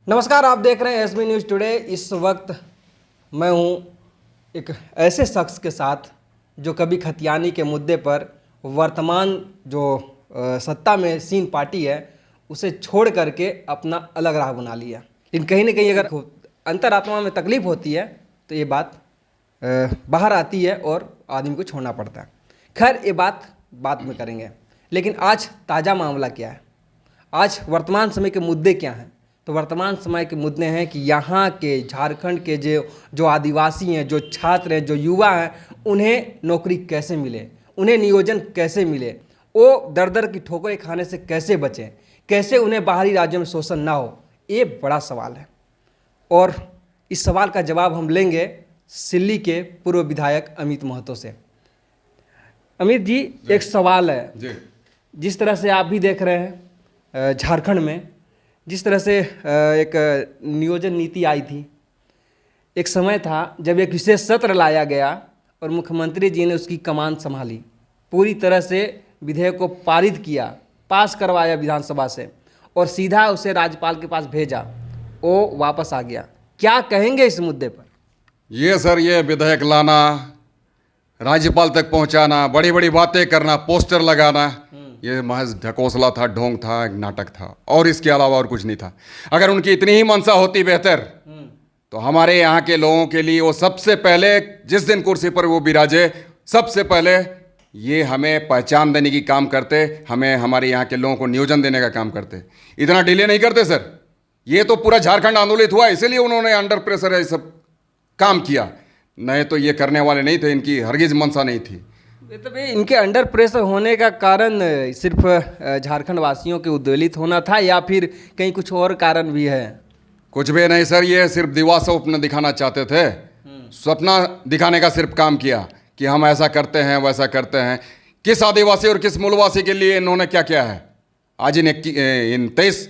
नमस्कार, आप देख रहे हैं एसबी न्यूज़ टुडे। इस वक्त मैं हूं एक ऐसे शख्स के साथ जो कभी खतियानी के मुद्दे पर वर्तमान जो सत्ता में सीन पार्टी है उसे छोड़ करके अपना अलग राह बना लिया। लेकिन कहीं ना कहीं अगर अंतरात्मा में तकलीफ़ होती है तो ये बात बाहर आती है और आदमी को छोड़ना पड़ता है। खैर, ये बात बाद में करेंगे, लेकिन आज ताज़ा मामला क्या है, आज वर्तमान समय के मुद्दे क्या हैं। तो वर्तमान समय के मुद्दे हैं कि यहाँ के झारखंड के जो आदिवासी हैं, जो छात्र हैं, जो युवा हैं, उन्हें नौकरी कैसे मिले, उन्हें नियोजन कैसे मिले, वो दर दर की ठोकरें खाने से कैसे बचें, कैसे उन्हें बाहरी राज्यों में शोषण ना हो। ये बड़ा सवाल है और इस सवाल का जवाब हम लेंगे सिल्ली के पूर्व विधायक अमित महतो से। अमित जी, एक सवाल है जी। जिस तरह से आप भी देख रहे हैं झारखंड में जिस तरह से एक नियोजन नीति आई थी, एक समय था जब एक विशेष सत्र लाया गया और मुख्यमंत्री जी ने उसकी कमान संभाली, पूरी तरह से विधेयक को पारित किया, पास करवाया विधानसभा से और सीधा उसे राज्यपाल के पास भेजा, वो वापस आ गया। क्या कहेंगे इस मुद्दे पर? ये सर, ये विधेयक लाना, राज्यपाल तक पहुंचाना, बड़ी बड़ी बातें करना, पोस्टर लगाना, ये महज ढकोसला था, ढोंग था, एक नाटक था और इसके अलावा और कुछ नहीं था। अगर उनकी इतनी ही मंशा होती बेहतर तो हमारे यहाँ के लोगों के लिए वो सबसे पहले जिस दिन कुर्सी पर वो विराजे, सबसे पहले ये हमें पहचान देने की काम करते, हमें हमारे यहाँ के लोगों को नियोजन देने का काम करते। इतना डिले नहीं करते सर। ये तो पूरा झारखंड आंदोलित हुआ, इसीलिए उन्होंने अंडर प्रेशर ये सब काम किया, नहीं तो ये करने वाले नहीं थे, इनकी हरगिज मंशा नहीं थी। तो भाई, इनके अंडर प्रेशर होने का कारण सिर्फ झारखंड वासियों के उद्वेलित होना था या फिर कहीं कुछ और कारण भी है? कुछ भी नहीं सर, ये सिर्फ दिवा स्वप्न दिखाना चाहते थे, सपना दिखाने का सिर्फ काम किया कि हम ऐसा करते हैं वैसा करते हैं। किस आदिवासी और किस मूलवासी के लिए इन्होंने क्या किया है? आज इन 23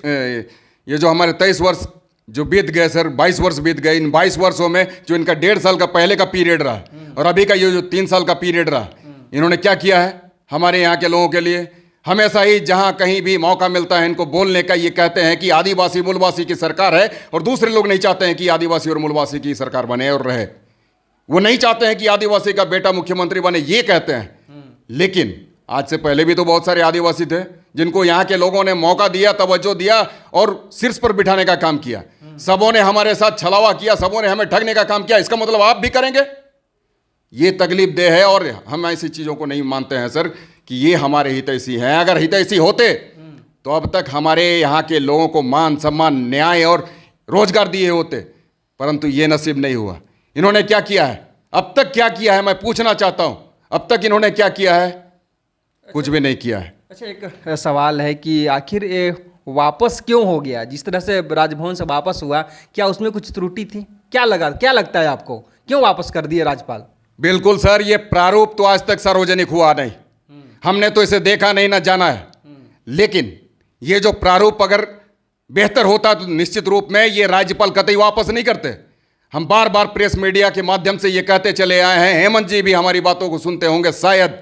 ये जो हमारे 23 वर्ष जो बीत गए सर, 22 वर्ष बीत गए, इन 22 वर्षों में जो इनका 1.5 साल का पहले का पीरियड रहा और अभी का ये जो 3 साल का पीरियड रहा, इन्होंने क्या किया है हमारे यहाँ के लोगों के लिए? हमेशा ही जहाँ कहीं भी मौका मिलता है इनको बोलने का, ये कहते हैं कि आदिवासी मूलवासी की सरकार है और दूसरे लोग नहीं चाहते हैं कि आदिवासी और मूलवासी की सरकार बने और रहे। वो नहीं चाहते हैं कि आदिवासी का बेटा मुख्यमंत्री बने, ये कहते हैं। लेकिन आज से पहले भी तो बहुत सारे आदिवासी थे जिनको यहाँ के लोगों ने मौका दिया, तवज्जो दिया और शीर्ष पर बिठाने का काम किया। सबों ने हमारे साथ छलावा किया, सबों ने हमें ठगने का काम किया। इसका मतलब आप भी करेंगे? ये तकलीफ दे है और हम ऐसी चीज़ों को नहीं मानते हैं सर कि ये हमारे हितैषी हैं। अगर हितैषी होते तो अब तक हमारे यहाँ के लोगों को मान सम्मान, न्याय और रोजगार दिए होते, परंतु ये नसीब नहीं हुआ। इन्होंने क्या किया है अब तक? क्या किया है मैं पूछना चाहता हूँ, अब तक इन्होंने क्या किया है? कुछ भी नहीं किया है। अच्छा, एक सवाल है कि आखिर ये वापस क्यों हो गया? जिस तरह से राजभवन से वापस हुआ, क्या उसमें कुछ त्रुटि थी? क्या लगता है आपको, क्यों वापस कर दिए राज्यपाल? बिल्कुल सर, ये प्रारूप तो आज तक सार्वजनिक हुआ नहीं, हमने तो इसे देखा नहीं, ना जाना है। लेकिन ये जो प्रारूप अगर बेहतर होता तो निश्चित रूप में ये राज्यपाल कतई वापस नहीं करते। हम बार बार प्रेस मीडिया के माध्यम से ये कहते चले आए हैं, हेमंत जी भी हमारी बातों को सुनते होंगे शायद।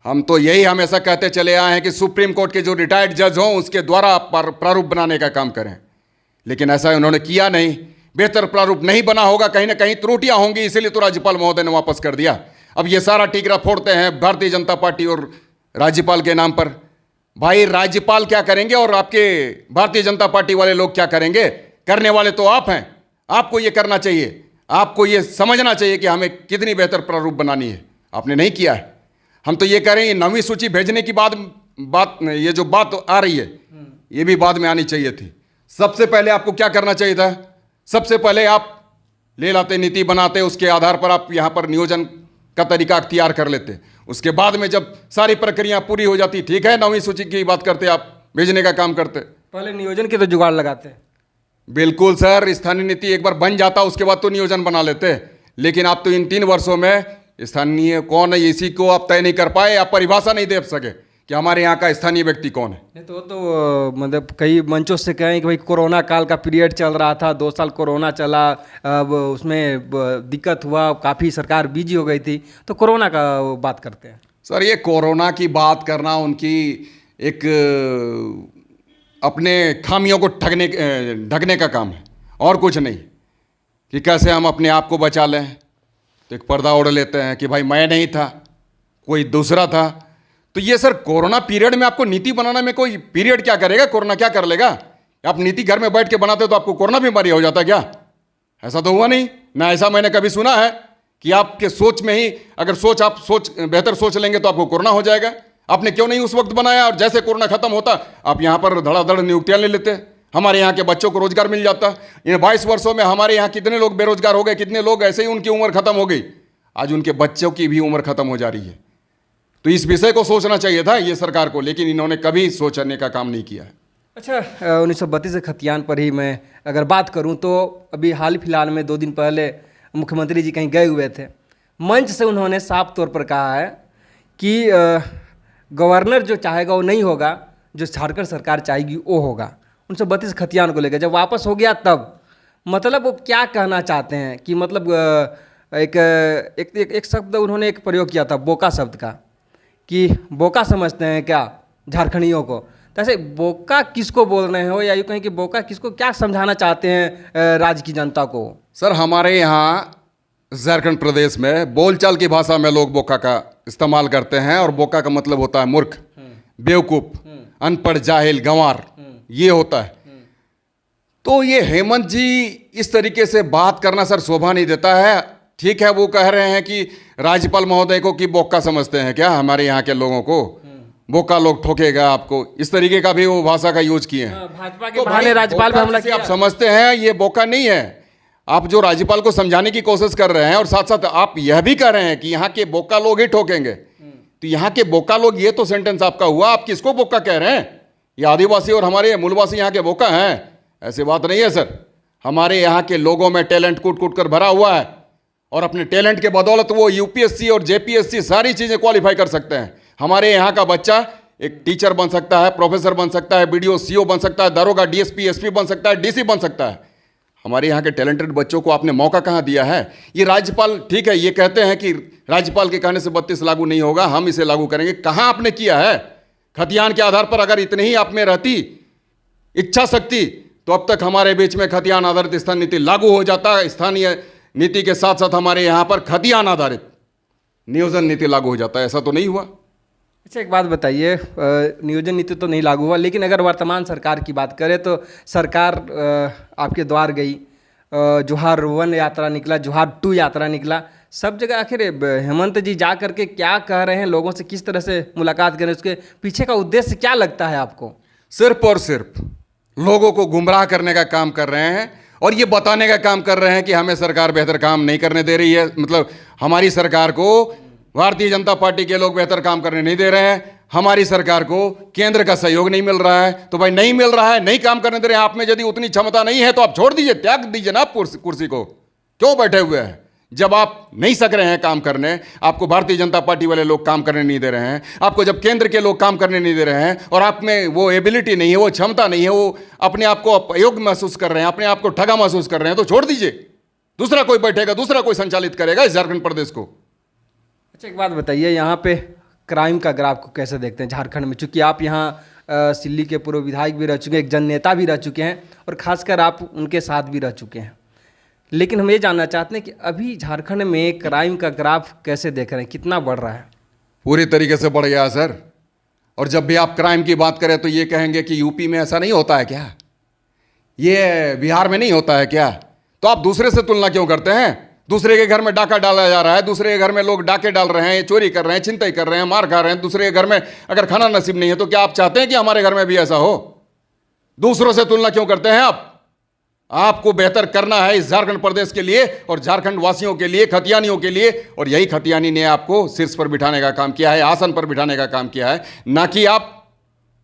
हम तो यही हमेशा कहते चले आए हैं कि सुप्रीम कोर्ट के जो रिटायर्ड जज हों उसके द्वारा प्रारूप बनाने का काम करें, लेकिन ऐसा उन्होंने किया नहीं। बेहतर प्रारूप नहीं बना होगा, कहीं ना कहीं त्रुटियां होंगी, इसीलिए तो राज्यपाल महोदय ने वापस कर दिया। अब ये सारा टीकरा फोड़ते हैं भारतीय जनता पार्टी और राज्यपाल के नाम पर। भाई, राज्यपाल क्या करेंगे और आपके भारतीय जनता पार्टी वाले लोग क्या करेंगे? करने वाले तो आप हैं। आपको ये करना चाहिए, आपको ये समझना चाहिए कि हमें कितनी बेहतर प्रारूप बनानी है। आपने नहीं किया है। हम तो ये कह रहे हैं 9वीं सूची भेजने की बात ये जो बात आ रही है ये भी बाद में आनी चाहिए थी। सबसे पहले आपको क्या करना चाहिए था? सबसे पहले आप ले लाते, नीति बनाते, उसके आधार पर आप यहाँ पर नियोजन का तरीका अख्तियार कर लेते। उसके बाद में जब सारी प्रक्रिया पूरी हो जाती, ठीक है, 9वीं सूची की बात करते, आप भेजने का काम करते। पहले नियोजन की तो जुगाड़ लगाते। बिल्कुल सर, स्थानीय नीति एक बार बन जाता उसके बाद तो नियोजन बना लेते। लेकिन आप तो इन 3 वर्षों में स्थानीय कौन है इसी को आप तय नहीं कर पाए, आप परिभाषा नहीं दे सके कि हमारे यहाँ का स्थानीय व्यक्ति कौन है। नहीं तो मतलब कई मंचों से कहें कि भाई कोरोना काल का पीरियड चल रहा था, 2 साल कोरोना चला, अब उसमें दिक्कत हुआ, काफ़ी सरकार बिजी हो गई थी, तो कोरोना का बात करते हैं। सर, ये कोरोना की बात करना उनकी एक अपने खामियों को ढकने का काम है और कुछ नहीं, कि कैसे हम अपने आप को बचा लें। तो एक पर्दा ओढ़ लेते हैं कि भाई मैं नहीं था, कोई दूसरा था। तो ये सर कोरोना पीरियड में आपको नीति बनाने में कोई पीरियड क्या करेगा, कोरोना क्या कर लेगा? आप नीति घर में बैठ के बनाते तो आपको कोरोना बीमारी हो जाता क्या? ऐसा तो हुआ नहीं ना, ऐसा मैंने कभी सुना है कि आपके सोच में ही अगर आप बेहतर सोच लेंगे तो आपको कोरोना हो जाएगा। आपने क्यों नहीं उस वक्त बनाया, और जैसे कोरोना खत्म होता आप यहाँ पर धड़ाधड़ नियुक्तियाँ ले लेते, हमारे यहाँ के बच्चों को रोजगार मिल जाता। इन 22 वर्षों में हमारे यहाँ कितने लोग बेरोजगार हो गए, कितने लोग ऐसे ही उनकी उम्र खत्म हो गई, आज उनके बच्चों की भी उम्र खत्म हो जा रही है। तो इस विषय को सोचना चाहिए था ये सरकार को, लेकिन इन्होंने कभी सोचने का काम नहीं किया है। अच्छा, 1932 के खतियान पर ही मैं अगर बात करूं तो अभी हाल फिलहाल में 2 दिन पहले मुख्यमंत्री जी कहीं गए हुए थे, मंच से उन्होंने साफ तौर पर कहा है कि गवर्नर जो चाहेगा वो नहीं होगा, जो झारखंड सरकार चाहेगी वो होगा। 1932 खतियान को लेकर जब वापस हो गया तब मतलब वो क्या कहना चाहते हैं कि मतलब एक शब्द उन्होंने एक प्रयोग किया था, बोका शब्द का, कि बोका समझते हैं क्या झारखंडियों को। तो ऐसे बोका किसको बोल रहे हो, या यूँ कहें कि बोका किसको क्या समझाना चाहते हैं राज्य की जनता को? सर हमारे यहाँ झारखंड प्रदेश में बोलचाल की भाषा में लोग बोका का इस्तेमाल करते हैं, और बोका का मतलब होता है मूर्ख, बेवकूफ, अनपढ़, जाहिल, गंवार, ये होता है। तो ये हेमंत जी इस तरीके से बात करना सर शोभा नहीं देता है। ठीक है, वो कह रहे हैं कि राज्यपाल महोदय को कि बोका समझते हैं क्या हमारे यहाँ के लोगों को, बोका लोग ठोकेगा आपको, इस तरीके का भी वो भाषा का यूज किए हैं। भाजपा के बहाने राज्यपाल पे हमला किया। आप समझते हैं ये बोका नहीं है। आप जो राज्यपाल को समझाने की कोशिश कर रहे हैं और साथ साथ आप यह भी कह रहे हैं कि यहाँ के बोका लोग ही ठोकेंगे, तो यहाँ के बोका लोग, ये तो सेंटेंस आपका हुआ, आप किसको बोका कह रहे हैं? ये आदिवासी और हमारे मूलवासी यहाँ के बोका हैं? ऐसी बात नहीं है सर। हमारे यहाँ के लोगों में टैलेंट कूट कूट कर भरा हुआ है, और अपने टैलेंट के बदौलत वो यूपीएससी और जेपीएससी सारी चीज़ें क्वालिफाई कर सकते हैं। हमारे यहाँ का बच्चा एक टीचर बन सकता है, प्रोफेसर बन सकता है, बीडीओ सीओ बन सकता है, दरोगा डीएसपी एसपी बन सकता है, डीसी बन सकता है। हमारे यहाँ के टैलेंटेड बच्चों को आपने मौका कहाँ दिया है? ये राज्यपाल, ठीक है, ये कहते हैं कि राज्यपाल के कहने से 32 लागू नहीं होगा, हम इसे लागू करेंगे। कहाँ आपने किया है? खतियान के आधार पर अगर इतनी ही आप में रहती इच्छा शक्ति तो अब तक हमारे बीच में खतियान आधारित स्थानीय नीति लागू हो जाता। स्थानीय नीति के साथ साथ हमारे यहाँ पर खतियान आधारित नियोजन नीति लागू हो जाता है। ऐसा तो नहीं हुआ। अच्छा, एक बात बताइए, नियोजन नीति तो नहीं लागू हुआ, लेकिन अगर वर्तमान सरकार की बात करें तो सरकार आपके द्वार गई, जोहार 1 यात्रा निकला, जोहार 2 यात्रा निकला, सब जगह आखिर हेमंत जी जा करके क्या कह रहे हैं, लोगों से किस तरह से मुलाकात करें, उसके पीछे का उद्देश्य क्या लगता है आपको? सिर्फ और सिर्फ लोगों को गुमराह करने का काम कर रहे हैं, और ये बताने का काम कर रहे हैं कि हमें सरकार बेहतर काम नहीं करने दे रही है। मतलब हमारी सरकार को भारतीय जनता पार्टी के लोग बेहतर काम करने नहीं दे रहे हैं, हमारी सरकार को केंद्र का सहयोग नहीं मिल रहा है। तो भाई नहीं मिल रहा है, नहीं काम करने दे रहे हैं, आप में यदि उतनी क्षमता नहीं है तो आप छोड़ दीजिए, त्याग दीजिए ना आप कुर्सी को। क्यों बैठे हुए हैं? जब आप नहीं सक रहे हैं काम करने, आपको भारतीय जनता पार्टी वाले लोग काम करने नहीं दे रहे हैं, आपको जब केंद्र के लोग काम करने नहीं दे रहे हैं, और आप में वो एबिलिटी नहीं है, वो क्षमता नहीं है, वो अपने आप को अयोग्य महसूस कर रहे हैं, अपने आप को ठगा महसूस कर रहे हैं, तो छोड़ दीजिए, दूसरा कोई बैठेगा, दूसरा कोई संचालित करेगा इस झारखंड प्रदेश को। अच्छा, एक बात बताइए, यहाँ पे क्राइम का ग्राफ को कैसे देखते हैं झारखंड में? चूँकि आप यहाँ सिल्ली के पूर्व विधायक भी रह चुके हैं, एक जन नेता भी रह चुके हैं, और खासकर आप उनके साथ भी रह चुके हैं, लेकिन हम ये जानना चाहते हैं कि अभी झारखंड में क्राइम का ग्राफ कैसे देख रहे हैं, कितना बढ़ रहा है? पूरी तरीके से बढ़ गया सर। और जब भी आप क्राइम की बात करें तो ये कहेंगे कि यूपी में ऐसा नहीं होता है क्या, ये बिहार में नहीं होता है क्या? तो आप दूसरे से तुलना क्यों करते हैं? दूसरे के घर में डाका डाला जा रहा है, दूसरे के घर में लोग डाके डाल रहे हैं, चोरी कर रहे हैं, छिनतई कर रहे हैं, मार खा रहे हैं, दूसरे के घर में अगर खाना नसीब नहीं है तो क्या आप चाहते हैं कि हमारे घर में भी ऐसा हो? दूसरों से तुलना क्यों करते हैं आप? आपको बेहतर करना है इस झारखंड प्रदेश के लिए और झारखंड वासियों के लिए, खतियानियों के लिए, और यही खतियानी ने आपको शीर्ष पर बिठाने का काम किया है, आसन पर बिठाने का काम किया है, ना कि आप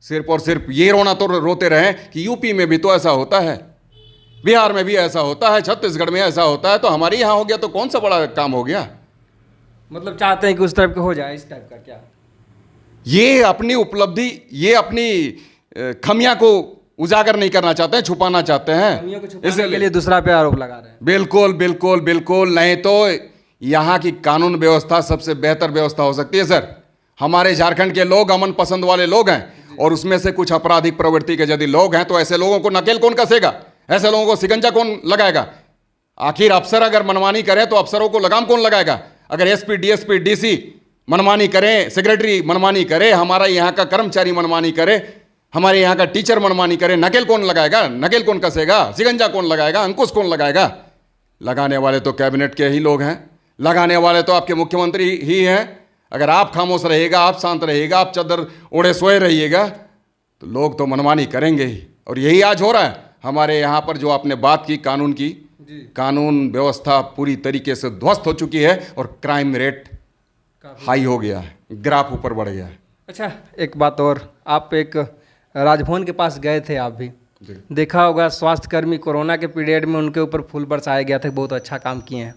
सिर्फ और सिर्फ ये रोना तो रोते रहें कि यूपी में भी तो ऐसा होता है, बिहार में भी ऐसा होता है, छत्तीसगढ़ में ऐसा होता है, तो हमारे यहाँ हो गया तो कौन सा बड़ा काम हो गया? मतलब चाहते हैं कि उस टाइप का हो जाए, इस टाइप का क्या? ये अपनी उपलब्धि, ये अपनी खमिया को उजागर नहीं करना चाहते हैं, छुपाना चाहते हैं, इसलिए दूसरा पे आरोप लगा रहे हैं। बिल्कुल बिल्कुल बिल्कुल, नहीं तो यहाँ की कानून व्यवस्था सबसे बेहतर व्यवस्था हो सकती है सर। हमारे झारखंड के लोग अमन पसंद वाले लोग हैं, और उसमें से कुछ आपराधिक प्रवृत्ति के यदि लोग हैं तो ऐसे लोगों को नकेल कौन कसेगा, ऐसे लोगों को शिकंजा कौन लगाएगा? आखिर अफसर अगर मनमानी करें तो अफसरों को लगाम कौन लगाएगा? अगर एसपी, डीएसपी, डीसी मनमानी करें, सेक्रेटरी मनमानी करे, हमारा यहाँ का कर्मचारी मनमानी करे, हमारे यहाँ का टीचर मनमानी करे, नकेल कौन लगाएगा? नकेल कौन कसेगा? शिकंजा कौन लगाएगा? अंकुश कौन लगाएगा? लगाने वाले तो कैबिनेट के ही लोग हैं, लगाने वाले तो आपके मुख्यमंत्री ही हैं। अगर आप खामोश रहिएगा, आप शांत रहिएगा, आप चादर ओढ़े सोए रहिएगा तो लोग तो मनमानी करेंगे ही। और यही आज हो रहा है हमारे यहाँ पर। जो आपने बात की कानून की, कानून व्यवस्था पूरी तरीके से ध्वस्त हो चुकी है और क्राइम रेट हाई हो गया है, ग्राफ ऊपर बढ़ गया है। अच्छा, एक बात और, आप एक राजभवन के पास गए थे, आप भी देखा होगा स्वास्थ्यकर्मी कोरोना के पीरियड में उनके ऊपर फूल बरसाया गया था, बहुत अच्छा काम किए हैं।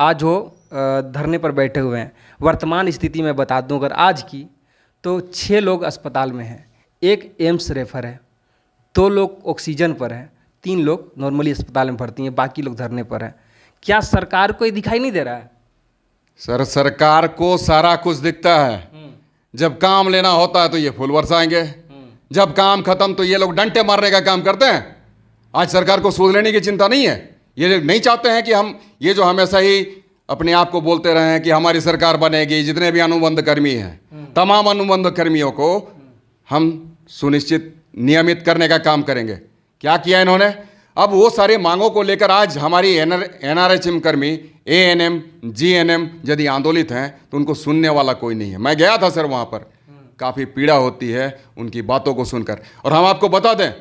आज वो धरने पर बैठे हुए हैं। वर्तमान स्थिति में बता दूं अगर आज की, तो 6 लोग अस्पताल में हैं, 1 एम्स रेफर है, 2 लोग ऑक्सीजन पर हैं, 3 लोग नॉर्मली अस्पताल में भर्ती हैं, बाकी लोग धरने पर हैं। क्या सरकार को ये दिखाई नहीं दे रहा है? सर, सरकार को सारा कुछ दिखता है। जब काम लेना होता है तो ये फूल बरसाएंगे, जब काम खत्म तो ये लोग डंटे मारने का काम करते हैं। आज सरकार को सूद लेने की चिंता नहीं है। ये नहीं चाहते हैं कि हम ये जो हमेशा ही अपने आप को बोलते रहे हैं कि हमारी सरकार बनेगी, जितने भी अनुबंध कर्मी हैं तमाम अनुबंध कर्मियों को हम सुनिश्चित नियमित करने का काम करेंगे। क्या किया इन्होंने? अब वो सारे मांगों को लेकर आज हमारी एनआरएचएम कर्मी, एएनएम, जीएनएम यदि आंदोलित हैं तो उनको सुनने वाला कोई नहीं है। मैं गया था सर, वहाँ पर काफ़ी पीड़ा होती है उनकी बातों को सुनकर। और हम आपको बता दें,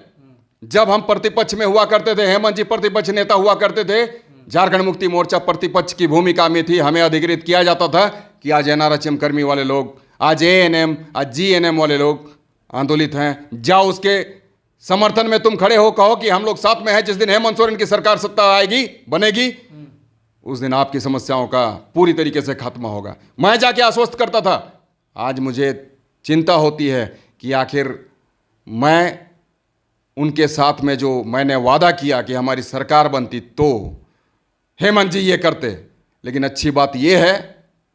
जब हम प्रतिपक्ष में हुआ करते थे, हेमंत जी प्रतिपक्ष नेता हुआ करते थे, झारखंड मुक्ति मोर्चा प्रतिपक्ष की भूमिका में थी। हमें अधिकृत किया जाता था कि आज एनआरएचएम कर्मी वाले लोग, आज एएनएम, आज जीएनएम वाले लोग आंदोलित हैं, जाओ उसके समर्थन में तुम खड़े हो, कहो कि हम लोग साथ में हैं। जिस दिन हेमंत सोरेन की सरकार सत्ता आएगी, बनेगी, उस दिन आपकी समस्याओं का पूरी तरीके से खात्मा होगा। मैं जाके आश्वस्त करता था। आज मुझे चिंता होती है कि आखिर मैं उनके साथ में जो मैंने वादा किया कि हमारी सरकार बनती तो हेमंत जी ये करते। लेकिन अच्छी बात ये है,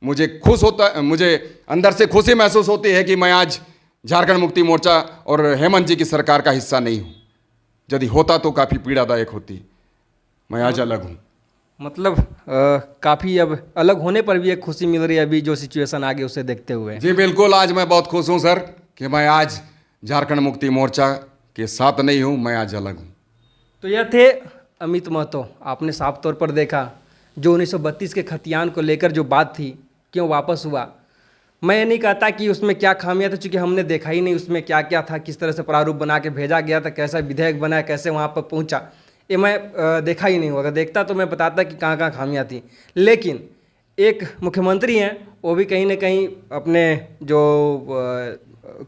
मुझे अंदर से खुशी महसूस होती है कि मैं आज झारखंड मुक्ति मोर्चा और हेमंत जी की सरकार का हिस्सा नहीं हूँ। यदि होता तो काफ़ी पीड़ादायक होती। मैं आज अलग हूँ। मतलब काफ़ी अब अलग होने पर भी एक खुशी मिल रही है अभी जो सिचुएशन आगे उसे देखते हुए। जी बिल्कुल, आज मैं बहुत खुश हूँ सर कि मैं आज झारखंड मुक्ति मोर्चा के साथ नहीं हूँ, मैं आज अलग हूँ। तो यह थे अमित महतो। आपने साफ तौर पर देखा जो 1932 के खतियान को लेकर जो बात थी, क्यों वापस हुआ। मैं ये नहीं कहता कि उसमें क्या खामियां था, चूँकि हमने देखा ही नहीं उसमें क्या क्या था, किस तरह से प्रारूप बना के भेजा गया था, कैसा विधेयक बना, कैसे वहाँ पर पहुँचा, ये मैं देखा ही नहीं हुआ। अगर देखता तो मैं बताता कि कहाँ कहाँ खामियां थी। लेकिन एक मुख्यमंत्री हैं, वो भी कहीं ना कहीं अपने जो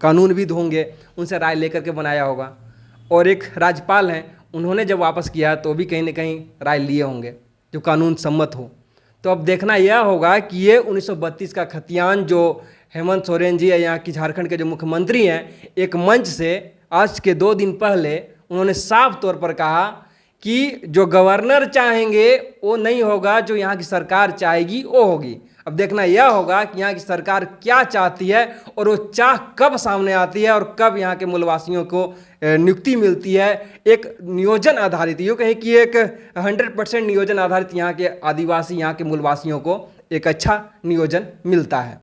कानूनविद होंगे उनसे राय लेकर के बनाया होगा, और एक राज्यपाल हैं, उन्होंने जब वापस किया तो भी कहीं ना कहीं राय लिए होंगे जो कानून सम्मत हो। तो अब देखना यह होगा कि ये 1932 का खतियान जो हेमंत सोरेन जी या यहाँ की झारखंड के जो मुख्यमंत्री हैं, एक मंच से आज के 2 दिन पहले उन्होंने साफ तौर पर कहा कि जो गवर्नर चाहेंगे वो नहीं होगा, जो यहाँ की सरकार चाहेगी वो होगी। अब देखना यह होगा कि यहाँ की सरकार क्या चाहती है और वो चाह कब सामने आती है और कब यहाँ के मूलवासियों को नियुक्ति मिलती है। एक नियोजन आधारित, यूँ कहें कि एक 100% नियोजन आधारित यहाँ के आदिवासी, यहाँ के मूलवासियों को एक अच्छा नियोजन मिलता है।